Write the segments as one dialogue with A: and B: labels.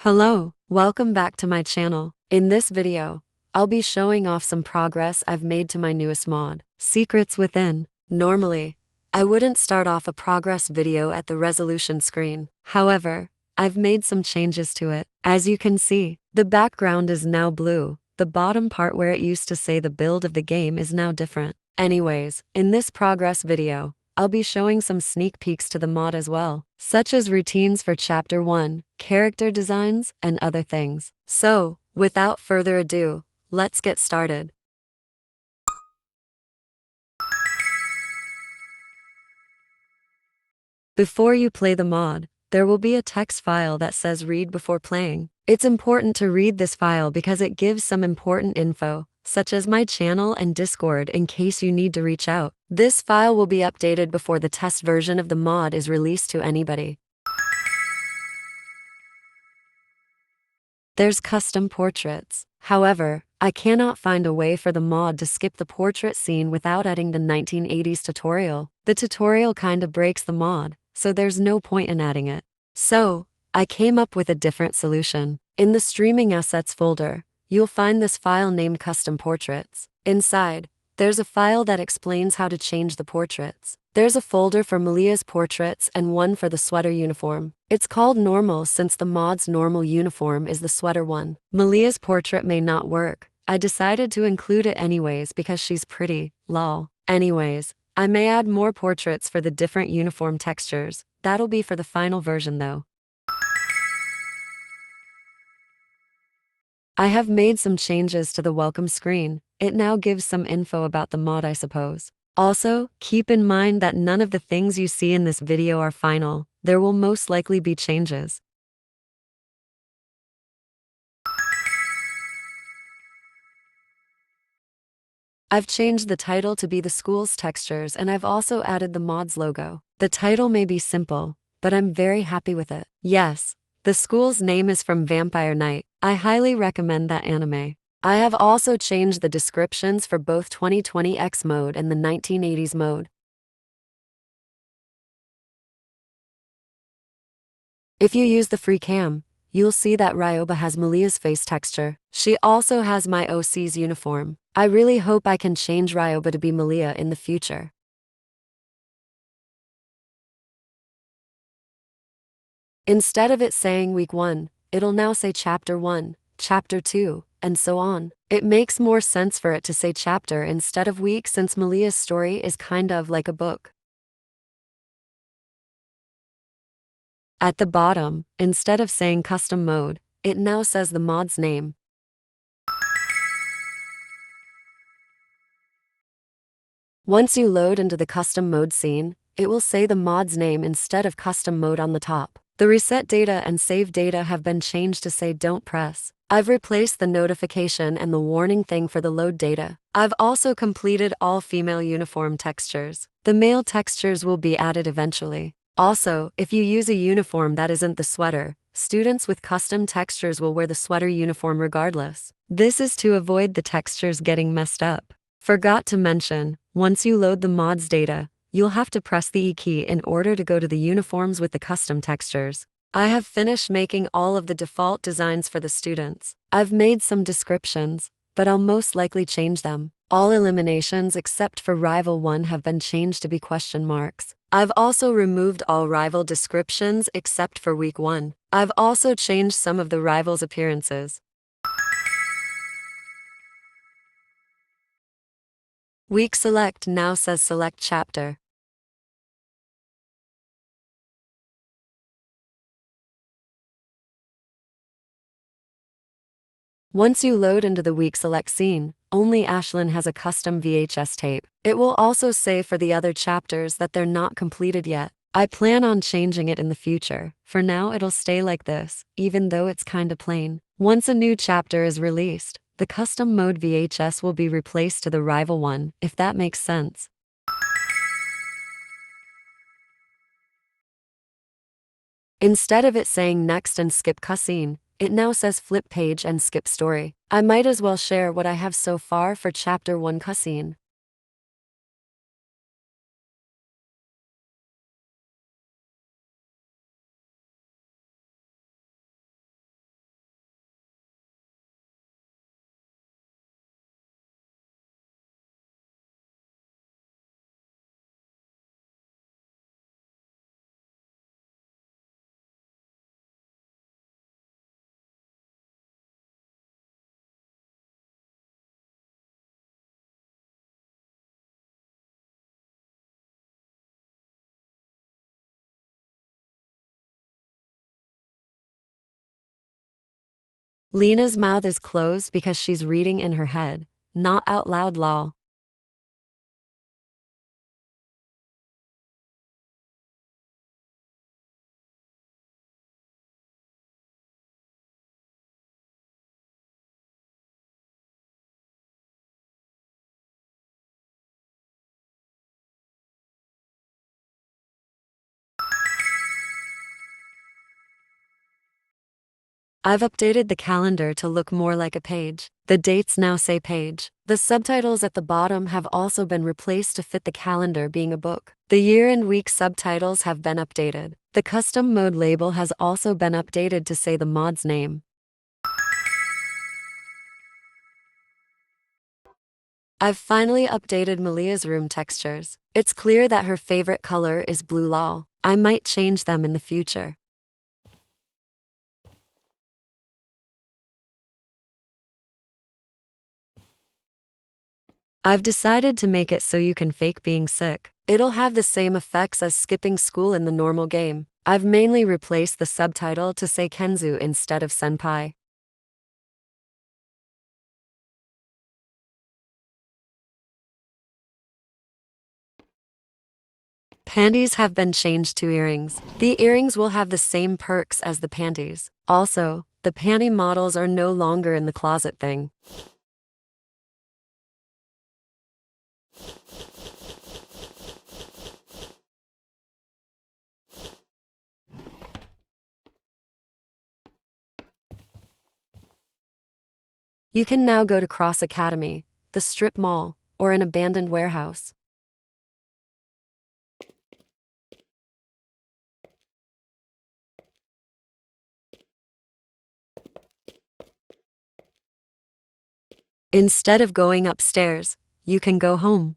A: Hello, welcome back to my channel. In this video, I'll be showing off some progress I've made to my newest mod, Secrets Within. Normally, I wouldn't start off a progress video at the resolution screen. However, I've made some changes to it. As you can see, the background is now blue. The bottom part where it used to say the build of the game is now different. Anyways, in this progress video, I'll be showing some sneak peeks to the mod as well, such as routines for Chapter 1, character designs, and other things. So, without further ado, let's get started. Before you play the mod, there will be a text file that says read before playing. It's important to read this file because it gives some important info, such as my channel and Discord in case you need to reach out. This file will be updated before the test version of the mod is released to anybody. There's custom portraits. However, I cannot find a way for the mod to skip the portrait scene without adding the 1980s tutorial. The tutorial kinda breaks the mod, so there's no point in adding it. So, I came up with a different solution. In the streaming assets folder, you'll find this file named custom portraits. Inside, there's a file that explains how to change the portraits. There's a folder for Malia's portraits and one for the sweater uniform. It's called normal since the mod's normal uniform is the sweater one. Malia's portrait may not work. I decided to include it anyways because she's pretty, lol. Anyways, I may add more portraits for the different uniform textures. That'll be for the final version though. I have made some changes to the welcome screen. It now gives some info about the mod, I suppose. Also, keep in mind that none of the things you see in this video are final. There will most likely be changes. I've changed the title to be the school's textures and I've also added the mod's logo. The title may be simple, but I'm very happy with it. Yes, the school's name is from Vampire Knight. I highly recommend that anime. I have also changed the descriptions for both 2020X mode and the 1980s mode. If you use the free cam, you'll see that Ryoba has Malia's face texture. She also has my OC's uniform. I really hope I can change Ryoba to be Malia in the future. Instead of it saying week 1, it'll now say chapter 1, chapter 2, and so on. It makes more sense for it to say chapter instead of week since Malia's story is kind of like a book. At the bottom, instead of saying custom mode, it now says the mod's name. Once you load into the custom mode scene, it will say the mod's name instead of custom mode on the top. The reset data and save data have been changed to say don't press. I've replaced the notification and the warning thing for the load data. I've also completed all female uniform textures. The male textures will be added eventually. Also, if you use a uniform that isn't the sweater, students with custom textures will wear the sweater uniform regardless. This is to avoid the textures getting messed up. Forgot to mention, once you load the mod's data, you'll have to press the E key in order to go to the uniforms with the custom textures. I have finished making all of the default designs for the students. I've made some descriptions, but I'll most likely change them. All eliminations except for Rival 1 have been changed to be question marks. I've also removed all rival descriptions except for week 1. I've also changed some of the rivals' appearances. Week select now says select chapter. Once you load into the week select scene, only Ashlin has a custom VHS tape. It will also say for the other chapters that they're not completed yet. I plan on changing it in the future. For now it'll stay like this, even though it's kinda plain. Once a new chapter is released, the custom mode VHS will be replaced to the rival one, if that makes sense. Instead of it saying next and skip cutscene, it now says flip page and skip story. I might as well share what I have so far for chapter 1 cutscene. Lena's mouth is closed because she's reading in her head, not out loud lol. I've updated the calendar to look more like a page. The dates now say page. The subtitles at the bottom have also been replaced to fit the calendar being a book. The year and week subtitles have been updated. The custom mode label has also been updated to say the mod's name. I've finally updated Malia's room textures. It's clear that her favorite color is blue lol. I might change them in the future. I've decided to make it so you can fake being sick. It'll have the same effects as skipping school in the normal game. I've mainly replaced the subtitle to say Kenzu instead of Senpai. Panties have been changed to earrings. The earrings will have the same perks as the panties. Also, the panty models are no longer in the closet thing. You can now go to Cross Academy, the strip mall, or an abandoned warehouse. Instead of going upstairs, you can go home.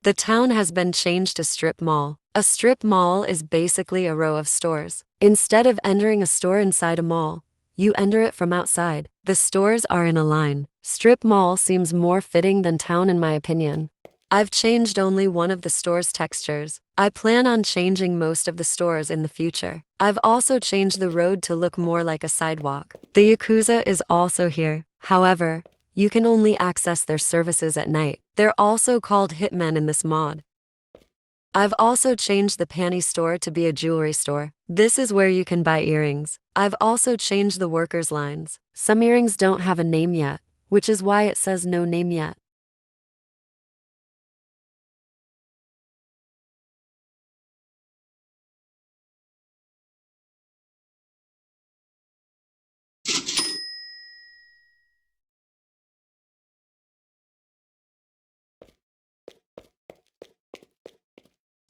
A: The town has been changed to strip mall. A strip mall is basically a row of stores. Instead of entering a store inside a mall, you enter it from outside. The stores are in a line. Strip mall seems more fitting than town in my opinion. I've changed only one of the store's textures. I plan on changing most of the stores in the future. I've also changed the road to look more like a sidewalk. The Yakuza is also here. However, you can only access their services at night. They're also called hitmen in this mod. I've also changed the panty store to be a jewelry store. This is where you can buy earrings. I've also changed the workers' lines. Some earrings don't have a name yet, which is why it says no name yet.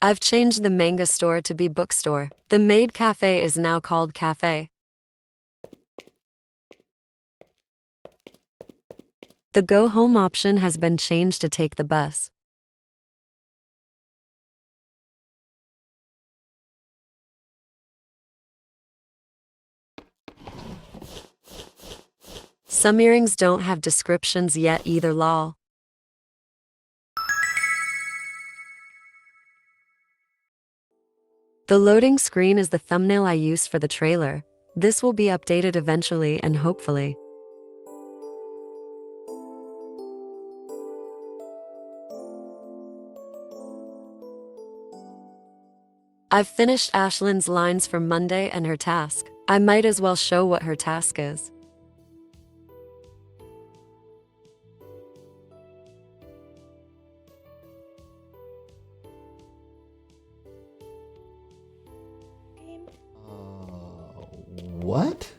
A: I've changed the manga store to be bookstore. The maid cafe is now called cafe. The go home option has been changed to take the bus. Some earrings don't have descriptions yet either lol. The loading screen is the thumbnail I used for the trailer. This will be updated eventually and hopefully. I've finished Ashlin's lines for Monday and her task. I might as well show what her task is.
B: What?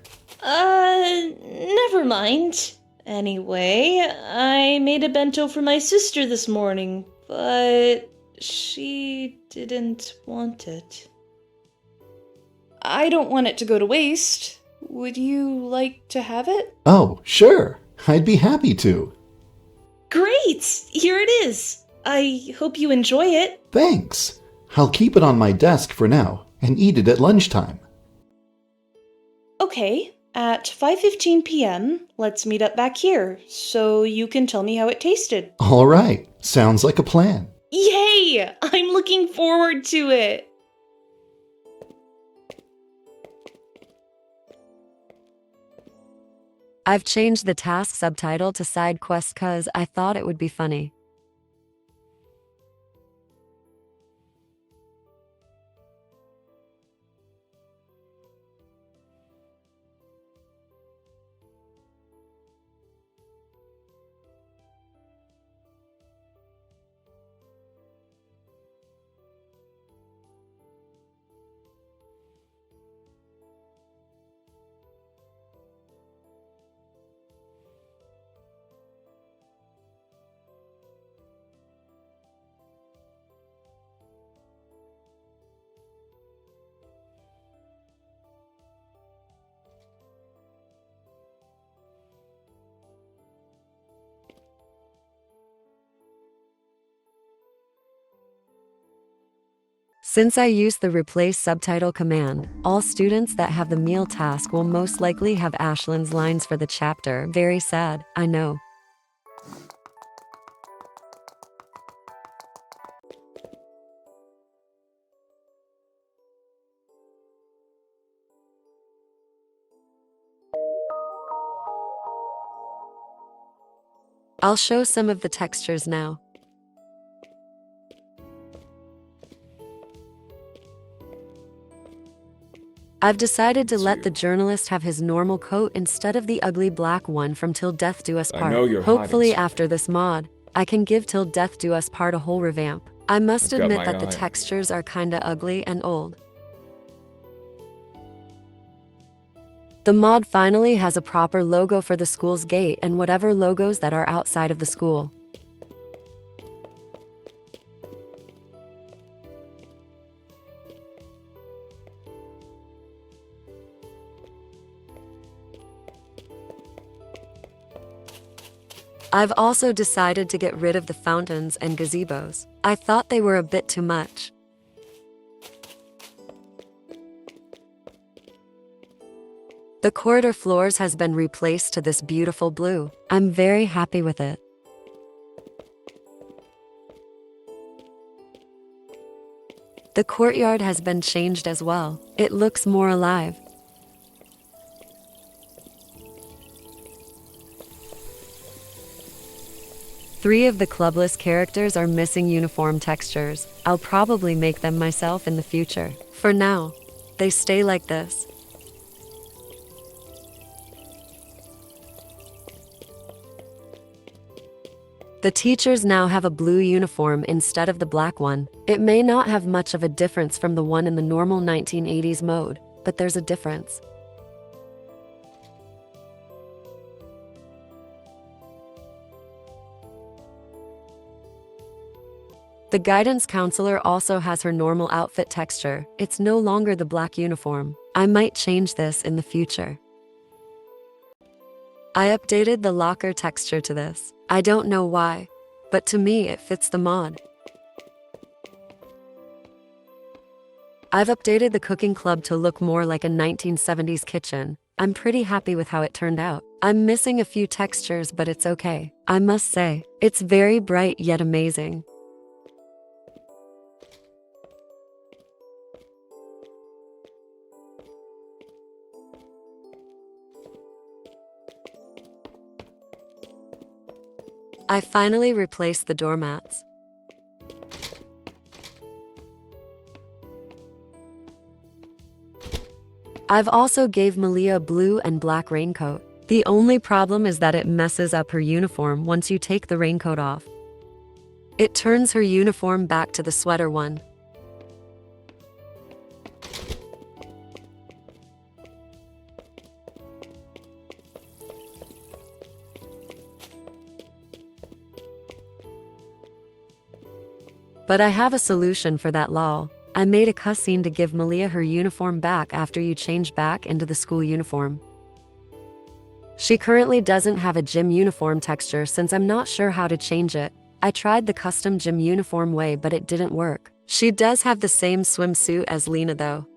C: Never mind. Anyway, I made a bento for my sister this morning, but she didn't want it. I don't want it to go to waste. Would you like to have it?
B: Oh, sure. I'd be happy to.
C: Great! Here it is. I hope you enjoy it.
B: Thanks. I'll keep it on my desk for now and eat it at lunchtime.
C: Okay, at 5:15 p.m., let's meet up back here so you can tell me how it tasted.
B: All right. Sounds like a plan.
C: Yay! I'm looking forward to it.
A: I've changed the task subtitle to side quest cause I thought it would be funny. Since I used the replace subtitle command, all students that have the meal task will most likely have Ashlin's lines for the chapter. Very sad, I know. I'll show some of the textures now. I've decided to let the journalist have his normal coat instead of the ugly black one from Till Death Do Us Part.
D: I know you're
A: Hopefully
D: hiding.
A: after this mod, I can give Till Death Do Us Part a whole revamp. I must
D: I've got
A: admit
D: my
A: that the
D: eye.
A: textures are kinda ugly and old. The mod finally has a proper logo for the school's gate and whatever logos that are outside of the school. I've also decided to get rid of the fountains and gazebos. I thought they were a bit too much. The corridor floors has been replaced to this beautiful blue. I'm very happy with it. The courtyard has been changed as well. It looks more alive. Three of the Clubless characters are missing uniform textures. I'll probably make them myself in the future. For now, they stay like this. The teachers now have a blue uniform instead of the black one. It may not have much of a difference from the one in the normal 1980s mode, but there's a difference. The guidance counselor also has her normal outfit texture. It's no longer the black uniform. I might change this in the future. I updated the locker texture to this. I don't know why, but to me it fits the mod. I've updated the cooking club to look more like a 1970s kitchen. I'm pretty happy with how it turned out. I'm missing a few textures, but it's okay. I must say, it's very bright yet amazing. I finally replaced the doormats. I've also gave Malia a blue and black raincoat. The only problem is that it messes up her uniform once you take the raincoat off. It turns her uniform back to the sweater one. But I have a solution for that lol. I made a cutscene to give Malia her uniform back after you change back into the school uniform. She currently doesn't have a gym uniform texture since I'm not sure how to change it. I tried the custom gym uniform way but it didn't work. She does have the same swimsuit as Lena though.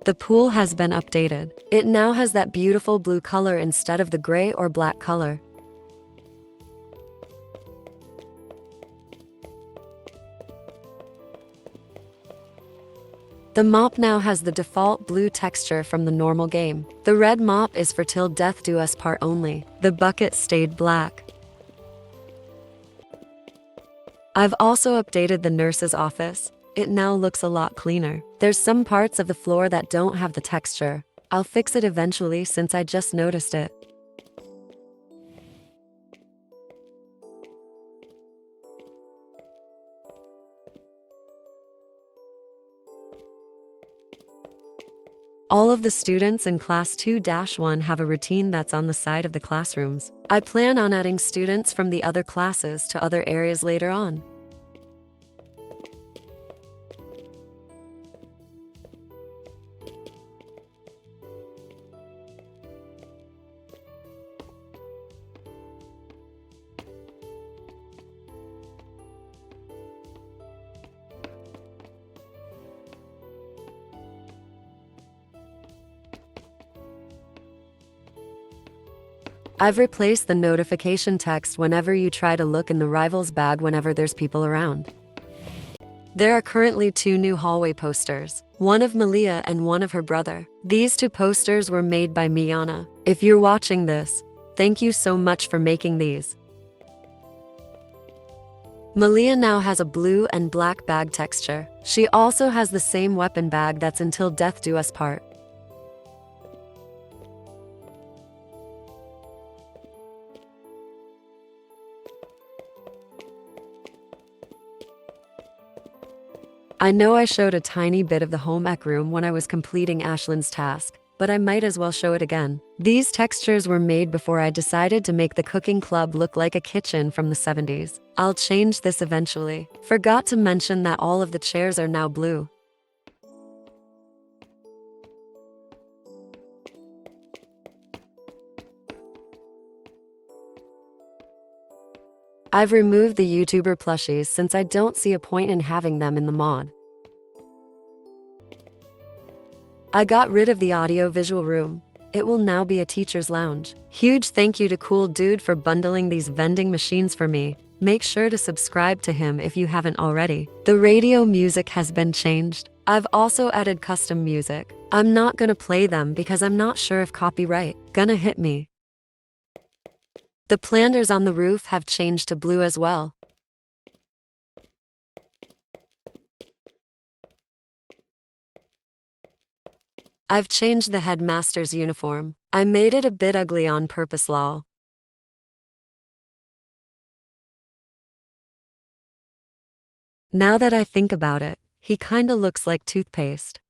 A: The pool has been updated. It now has that beautiful blue color instead of the gray or black color. The mop now has the default blue texture from the normal game. The red mop is for till death do us part only. The bucket stayed black. I've also updated the nurse's office. It now looks a lot cleaner. There's some parts of the floor that don't have the texture. I'll fix it eventually since I just noticed it. All of the students in Class 2-1 have a routine that's on the side of the classrooms. I plan on adding students from the other classes to other areas later on. I've replaced the notification text whenever you try to look in the rival's bag whenever there's people around. There are currently 2 new hallway posters, one of Malia and one of her brother. These 2 posters were made by Miana. If you're watching this, thank you so much for making these. Malia now has a blue and black bag texture. She also has the same weapon bag that's until death do us part. I know I showed a tiny bit of the home ec room when I was completing Ashlin's task, but I might as well show it again. These textures were made before I decided to make the cooking club look like a kitchen from the 70s. I'll change this eventually. Forgot to mention that all of the chairs are now blue. I've removed the YouTuber plushies since I don't see a point in having them in the mod. I got rid of the audio-visual room. It will now be a teacher's lounge. Huge thank you to Cool Dude for bundling these vending machines for me. Make sure to subscribe to him if you haven't already. The radio music has been changed. I've also added custom music. I'm not gonna play them because I'm not sure if copyright gonna hit me. The planters on the roof have changed to blue as well. I've changed the Headmaster's uniform. I made it a bit ugly on purpose, lol. Now that I think about it, he kinda looks like toothpaste.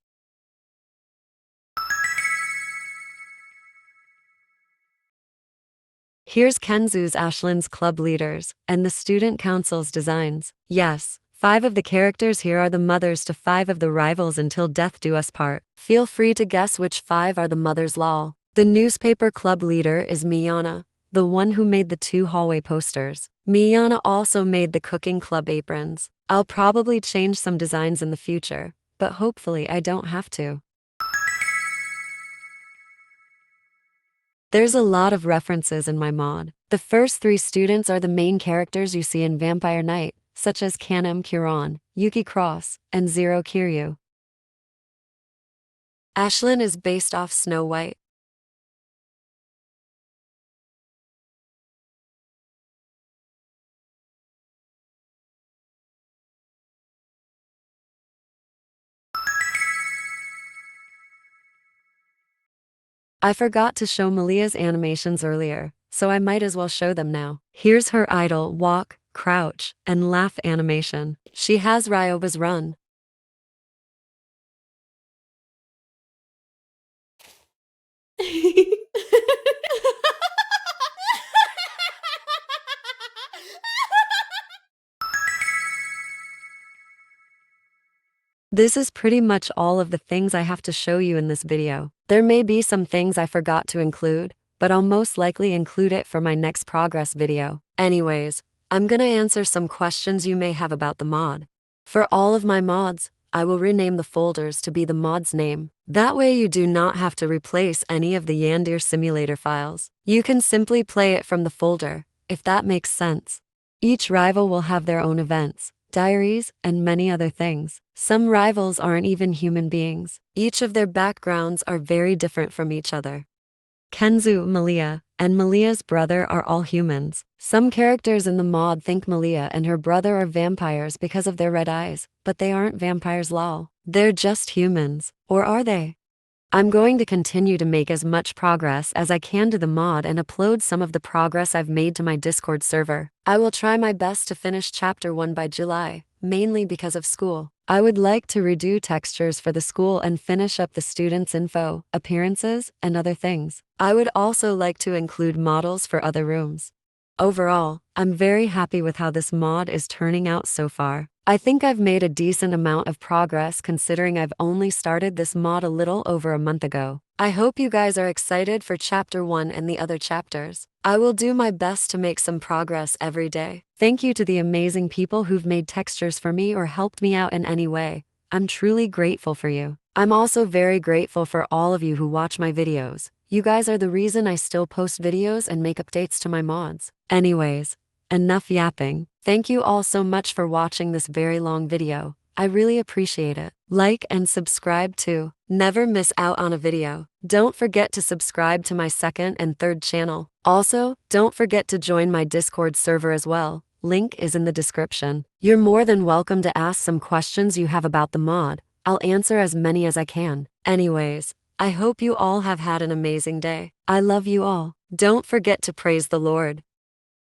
A: Here's Kenzu's Ashlin's club leaders, and the student council's designs. Yes, 5 of the characters here are the mothers to 5 of the rivals until death do us part. Feel free to guess which 5 are the mothers, lol. The newspaper club leader is Miana, the one who made the 2 hallway posters. Miana also made the cooking club aprons. I'll probably change some designs in the future, but hopefully I don't have to. There's a lot of references in my mod. The first 3 students are the main characters you see in Vampire Knight, such as Kanem Kiran, Yuki Cross, and Zero Kiryu. Ashlin is based off Snow White. I forgot to show Malia's animations earlier, so I might as well show them now. Here's her idle walk, crouch, and laugh animation. She has Ryoba's run. This is pretty much all of the things I have to show you in this video. There may be some things I forgot to include, but I'll most likely include it for my next progress video. Anyways, I'm gonna answer some questions you may have about the mod. For all of my mods, I will rename the folders to be the mod's name. That way you do not have to replace any of the Yandere simulator files. You can simply play it from the folder, if that makes sense. Each rival will have their own events, diaries, and many other things. Some rivals aren't even human beings. Each of their backgrounds are very different from each other. Kenzu, Malia, and Malia's brother are all humans. Some characters in the mod think Malia and her brother are vampires because of their red eyes, but they aren't vampires lol. They're just humans. Or are they? I'm going to continue to make as much progress as I can to the mod and upload some of the progress I've made to my Discord server. I will try my best to finish chapter 1 by July, mainly because of school. I would like to redo textures for the school and finish up the students' info, appearances, and other things. I would also like to include models for other rooms. Overall, I'm very happy with how this mod is turning out so far. I think I've made a decent amount of progress considering I've only started this mod a little over a month ago. I hope you guys are excited for chapter 1 and the other chapters. I will do my best to make some progress every day. Thank you to the amazing people who've made textures for me or helped me out in any way. I'm truly grateful for you. I'm also very grateful for all of you who watch my videos. You guys are the reason I still post videos and make updates to my mods. Anyways, enough yapping. Thank you all so much for watching this very long video. I really appreciate it. Like and subscribe to never miss out on a video. Don't forget to subscribe to my second and third channel. Also, don't forget to join my Discord server as well. Link is in the description. You're more than welcome to ask some questions you have about the mod. I'll answer as many as I can. Anyways, I hope you all have had an amazing day. I love you all. Don't forget to praise the Lord.